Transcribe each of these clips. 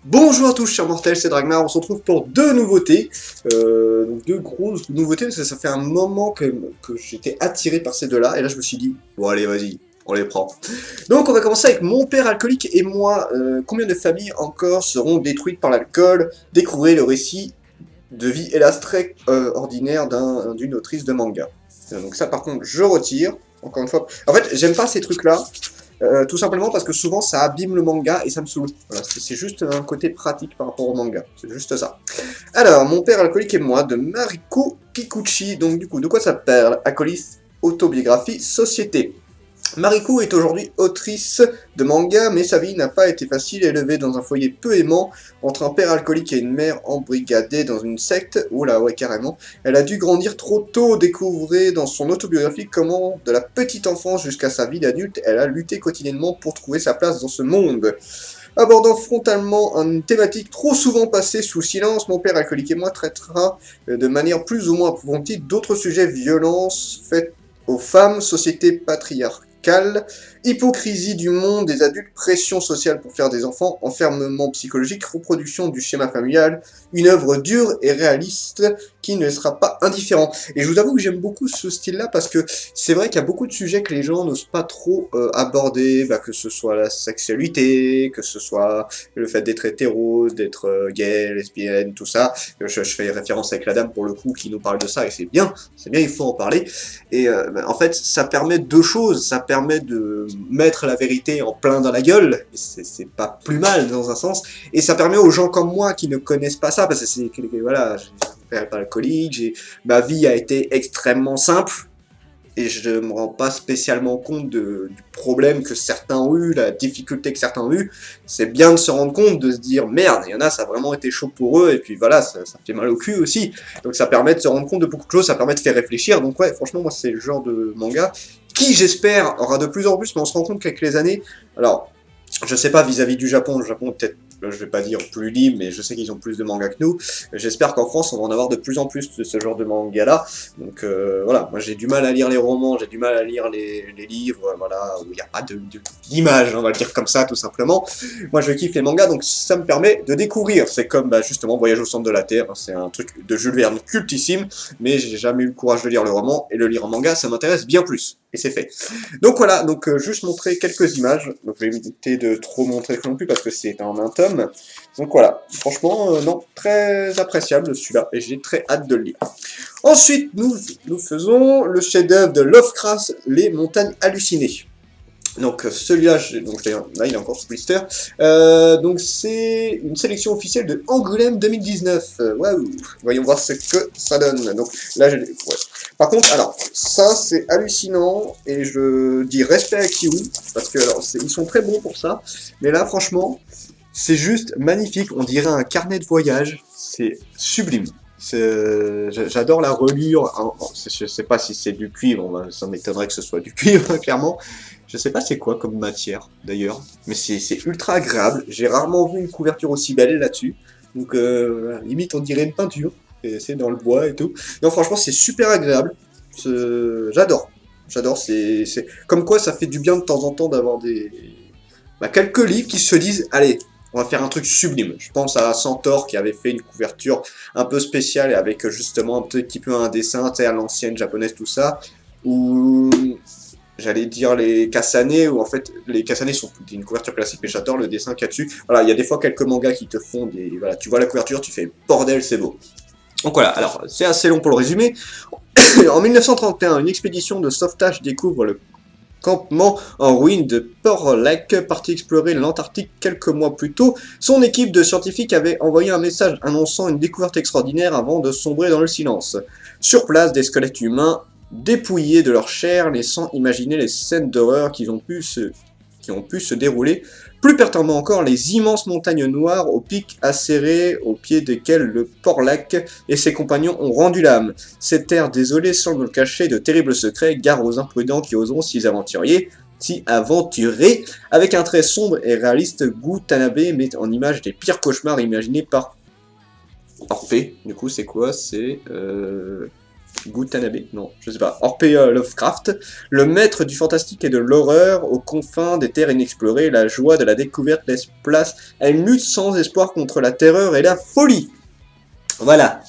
Bonjour à tous chers mortels, c'est Dragmar, on se retrouve pour deux nouveautés, donc deux grosses nouveautés parce que ça fait un moment que j'étais attiré par ces deux-là, et là je me suis dit, bon allez vas-y, on les prend. Donc on va commencer avec Mon père alcoolique et moi, combien de familles encore seront détruites par l'alcool? Découvrez le récit de vie hélas très ordinaire d'une autrice de manga. Donc ça par contre je retire, encore une fois, en fait j'aime pas ces trucs-là. Tout simplement parce que souvent ça abîme le manga et ça me saoule. Voilà, c'est juste un côté pratique par rapport au manga. C'est juste ça. Alors, Mon père alcoolique et moi de Mariko Kikuchi. Donc du coup, de quoi ça parle? Acolyte, autobiographie, société. Mariko est aujourd'hui autrice de manga, mais sa vie n'a pas été facile, élevée dans un foyer peu aimant, entre un père alcoolique et une mère embrigadée dans une secte. Oula, ouais, carrément. Elle a dû grandir trop tôt, découvrir dans son autobiographie comment, de la petite enfance jusqu'à sa vie d'adulte, elle a lutté quotidiennement pour trouver sa place dans ce monde. Abordant frontalement une thématique trop souvent passée sous silence, Mon père alcoolique et moi traitera de manière plus ou moins approfondie d'autres sujets: violence faite aux femmes, société patriarcale, hypocrisie du monde des adultes, pression sociale pour faire des enfants, enfermement psychologique, reproduction du schéma familial, une œuvre dure et réaliste qui ne sera pas indifférent. Et je vous avoue que j'aime beaucoup ce style-là parce que c'est vrai qu'il y a beaucoup de sujets que les gens n'osent pas trop aborder, que ce soit la sexualité, que ce soit le fait d'être hétéro, d'être gay, lesbienne, tout ça. Je fais référence avec la dame pour le coup qui nous parle de ça et c'est bien, il faut en parler. Et en fait, ça permet deux choses. Ça permet de mettre la vérité en plein dans la gueule, c'est pas plus mal dans un sens, et ça permet aux gens comme moi qui ne connaissent pas ça, parce que c'est, voilà, j'ai un père alcoolique, ma vie a été extrêmement simple, et je me rends pas spécialement compte du problème que certains ont eu, la difficulté que certains ont eu. C'est bien de se rendre compte, de se dire merde, il y en a, ça a vraiment été chaud pour eux, et puis voilà, ça fait mal au cul aussi. Donc ça permet de se rendre compte de beaucoup de choses, ça permet de faire réfléchir. Donc ouais, franchement, moi c'est le genre de manga qui, j'espère, aura de plus en plus, mais on se rend compte qu'avec les années, alors je sais pas vis-à-vis du Japon, le Japon peut-être, je vais pas dire plus libre, mais je sais qu'ils ont plus de mangas que nous. J'espère qu'en France, on va en avoir de plus en plus de ce genre de manga-là. Donc voilà, moi j'ai du mal à lire les romans, j'ai du mal à lire les livres, voilà, où il n'y a pas d'image, on va le dire comme ça, tout simplement. Moi je kiffe les mangas, donc ça me permet de découvrir. C'est comme justement Voyage au centre de la Terre, c'est un truc de Jules Verne cultissime, mais j'ai jamais eu le courage de lire le roman, et le lire en manga, ça m'intéresse bien plus. Et c'est fait. Donc voilà, donc juste montrer quelques images. Donc je vais éviter de trop montrer non plus parce que c'est en un tome. Donc voilà, franchement, non, très appréciable celui-là, et j'ai très hâte de le lire. Ensuite, nous faisons le chef-d'œuvre de Lovecraft, Les Montagnes Hallucinées. Donc celui-là, là il est encore sous blister. Donc c'est une sélection officielle de Angoulême 2019. Waouh, voyons voir ce que ça donne. Donc là, ouais. Par contre, alors ça c'est hallucinant et je dis respect à Kiwi parce que alors ils sont très bons pour ça. Mais là, franchement, c'est juste magnifique. On dirait un carnet de voyage. C'est sublime. J'adore la reliure. Je sais pas si c'est du cuivre. Ça m'étonnerait que ce soit du cuivre, clairement. Je sais pas c'est quoi comme matière, d'ailleurs, mais c'est ultra agréable. J'ai rarement vu une couverture aussi belle là-dessus. Donc, limite, on dirait une peinture. Et c'est dans le bois et tout. Non, franchement, c'est super agréable. J'adore. J'adore. C'est comme quoi ça fait du bien de temps en temps d'avoir quelques livres qui se disent, allez, on va faire un truc sublime. Je pense à Centaure qui avait fait une couverture un peu spéciale et avec justement un petit peu un dessin, tu sais, à l'ancienne japonaise, tout ça. Ou j'allais dire les Kasane, où en fait les Kasane sont une couverture classique, mais j'adore le dessin qu'il y a dessus. Voilà, il y a des fois quelques mangas qui te font des. Voilà, tu vois la couverture, tu fais bordel, c'est beau. Donc voilà, alors c'est assez long pour le résumer. En 1931, une expédition de sauvetage découvre le campement en ruine de Port Lake, parti explorer l'Antarctique quelques mois plus tôt. Son équipe de scientifiques avait envoyé un message annonçant une découverte extraordinaire avant de sombrer dans le silence. Sur place, des squelettes humains dépouillés de leur chair, laissant imaginer les scènes d'horreur qui ont pu se dérouler. Plus perturbant encore, les immenses montagnes noires aux pics acérés, au pied desquelles le Porlac et ses compagnons ont rendu l'âme. Cette terre désolée semble cacher de terribles secrets, gare aux imprudents qui oseront s'y aventurer. Avec un trait sombre et réaliste, Gu Tanabe met en image les pires cauchemars imaginés par Orphée. Du coup, c'est quoi? C'est Gutanabe, non, je sais pas. H.P. Lovecraft, le maître du fantastique et de l'horreur aux confins des terres inexplorées, la joie de la découverte laisse place à une lutte sans espoir contre la terreur et la folie. Voilà.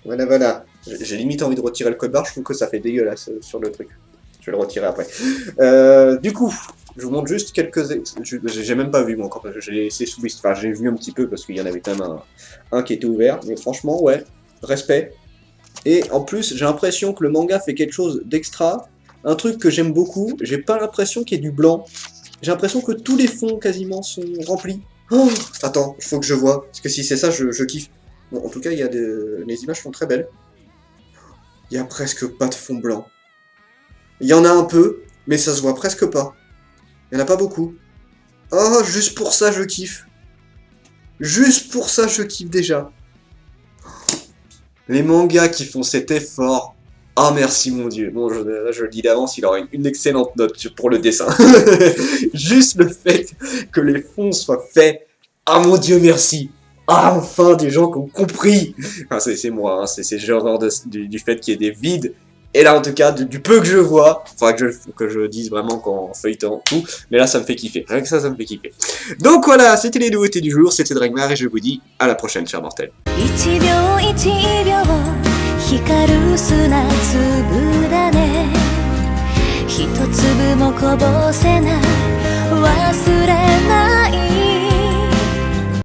Voilà. J'ai limite envie de retirer le code barre, je trouve que ça fait dégueulasse sur le truc. Je vais le retirer après. Du coup, je vous montre juste quelques... J'ai même pas vu moi encore, parce que j'ai laissé sous liste. Enfin, j'ai vu un petit peu parce qu'il y en avait quand même un qui était ouvert. Mais franchement, ouais, respect. Et en plus, j'ai l'impression que le manga fait quelque chose d'extra. Un truc que j'aime beaucoup, j'ai pas l'impression qu'il y ait du blanc. J'ai l'impression que tous les fonds quasiment sont remplis. Oh, attends, il faut que je vois. Parce que si c'est ça, je kiffe. Bon, en tout cas, les images sont très belles. Il y a presque pas de fond blanc. Il y en a un peu, mais ça se voit presque pas. Il y en a pas beaucoup. Oh, juste pour ça, je kiffe. Juste pour ça, je kiffe déjà. Les mangas qui font cet effort. Ah, merci mon dieu. Bon, je le dis d'avance, il aura une excellente note pour le dessin. Juste le fait que les fonds soient faits. Ah mon dieu, merci. Ah, enfin, des gens qui ont compris. Enfin, c'est moi, hein, c'est j'ai horreur du fait qu'il y ait des vides. Et là, en tout cas, du peu que je vois, faudra que je dise vraiment qu'en feuilletant tout, mais là, ça me fait kiffer. Rien que ça me fait kiffer. Donc voilà, c'était les nouveautés du jour, c'était Dragmar, et je vous dis à la prochaine, chers mortels. 光る砂粒だね一粒もこぼせない忘れ